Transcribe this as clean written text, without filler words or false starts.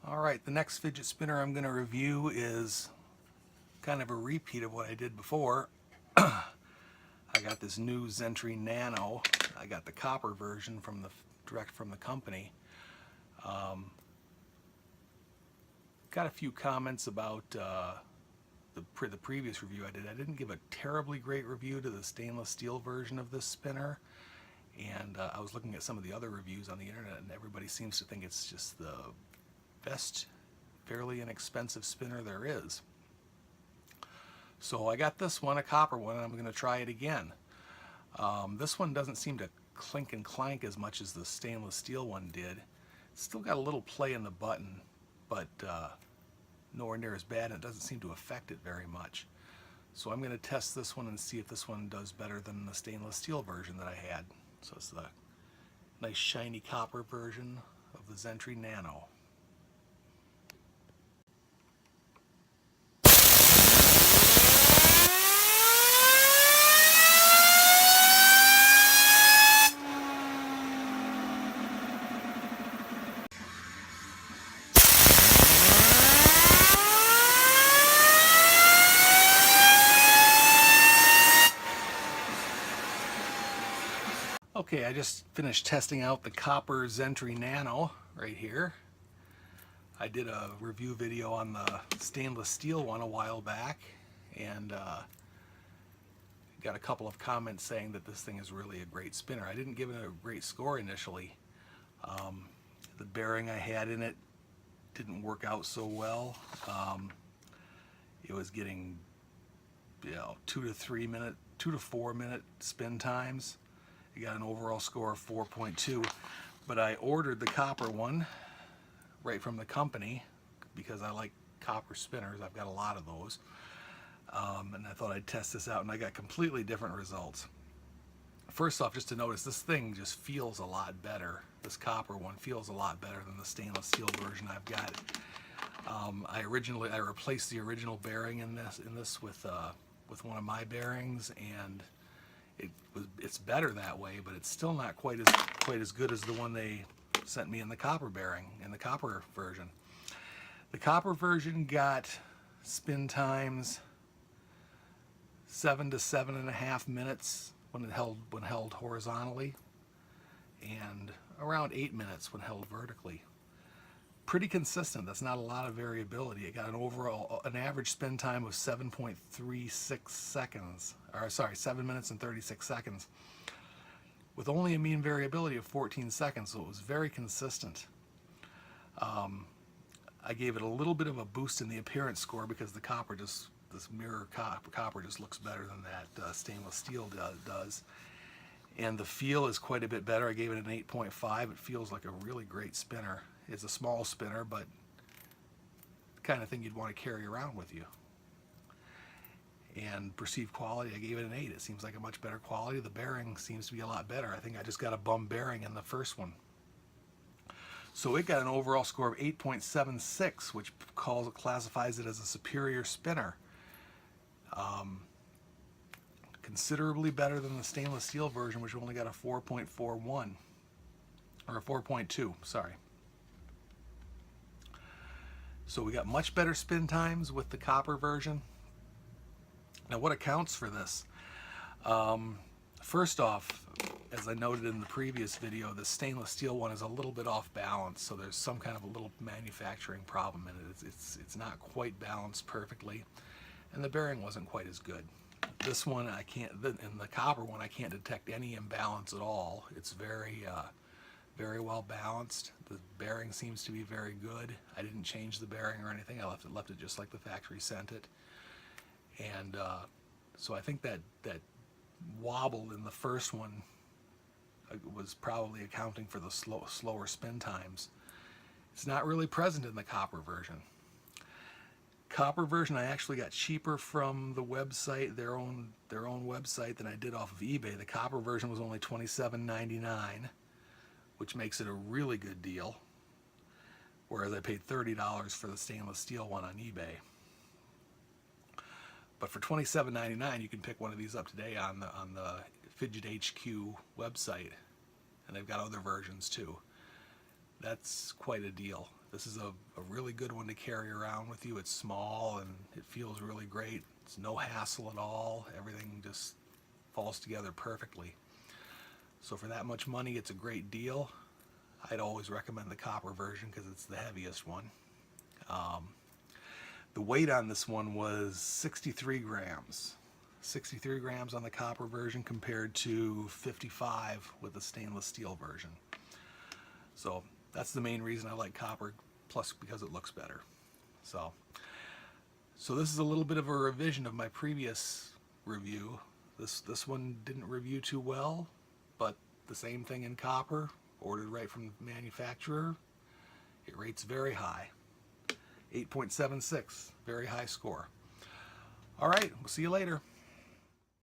Alright, the next fidget spinner I'm going to review is kind of a repeat of what I did before. I got this new Zentri Nano. I got the copper version direct from the company. Got a few comments about the previous review I did. I didn't give a terribly great review to the stainless steel version of this spinner. And I was looking at some of the other reviews on the internet, and everybody seems to think it's just the best, fairly inexpensive spinner there is. So I got this one, a copper one, and I'm going to try it again. This one doesn't seem to clink and clank as much as the stainless steel one did. It's still got a little play in the button, but nowhere near as bad, and it doesn't seem to affect it very much. So I'm going to test this one and see if this one does better than the stainless steel version that I had. So it's the nice shiny copper version of the Zentri Nano. Okay, I just finished testing out the copper Zentri Nano right here. I did a review video on the stainless steel one a while back, and got a couple of comments saying that this thing is really a great spinner. I didn't give it a great score initially. The bearing I had in it didn't work out so well. It was getting 2 to 4 minute spin times. I got an overall score of 4.2, but I ordered the copper one right from the company because I like copper spinners. I've got a lot of those, and I thought I'd test this out, and I got completely different results. First off, just to notice, this thing just feels a lot better. This copper one feels a lot better than the stainless steel version I've got. I replaced the original bearing in this with one of my bearings, and it's better that way, but it's still not quite as good as the one they sent me in the copper bearing, in the copper version. The copper version got spin times 7 to 7.5 minutes when held horizontally, and around 8 minutes when held vertically. Pretty consistent. That's not a lot of variability. It got an average spin time of 7.36 seconds, or sorry, 7 minutes and 36 seconds, with only a mean variability of 14 seconds, so it was very consistent. I gave it a little bit of a boost in the appearance score because the copper this mirror copper just looks better than that stainless steel does. And the feel is quite a bit better. I gave it an 8.5. It feels like a really great spinner. It's a small spinner, but the kind of thing you'd want to carry around with you. And perceived quality, I gave it an 8. It seems like a much better quality. The bearing seems to be a lot better. I think I just got a bum bearing in the first one. So it got an overall score of 8.76, which classifies it as a superior spinner. Considerably better than the stainless steel version, which only got a 4.41, or a 4.2, sorry. So we got much better spin times with the copper version. Now, what accounts for this? First off, as I noted in the previous video, the stainless steel one is a little bit off balance, so there's some kind of a little manufacturing problem in it. It's not quite balanced perfectly, and the bearing wasn't quite as good. This one, I can't, in the copper one, I can't detect any imbalance at all. It's very well balanced. The bearing seems to be very good. I didn't change the bearing or anything. I left it just like the factory sent it. And so I think that wobble in the first one was probably accounting for the slower spin times. It's not really present in the copper version. Copper version I actually got cheaper from the website, their own website, than I did off of eBay. The copper version was only $27.99, which makes it a really good deal, whereas I paid $30 for the stainless steel one on eBay. But for $27.99, you can pick one of these up today on the Fidget HQ website, and they've got other versions too. That's quite a deal. This is a really good one to carry around with you. It's small and it feels really great. It's no hassle at all. Everything just falls together perfectly. So for that much money, it's a great deal. I'd always recommend the copper version because it's the heaviest one. The weight on this one was 63 grams. 63 grams on the copper version compared to 55 with the stainless steel version. So that's the main reason I like copper, plus because it looks better. So this is a little bit of a revision of my previous review. This one didn't review too well, but the same thing in copper, ordered right from the manufacturer. It rates very high. 8.76, very high score. All right, we'll see you later.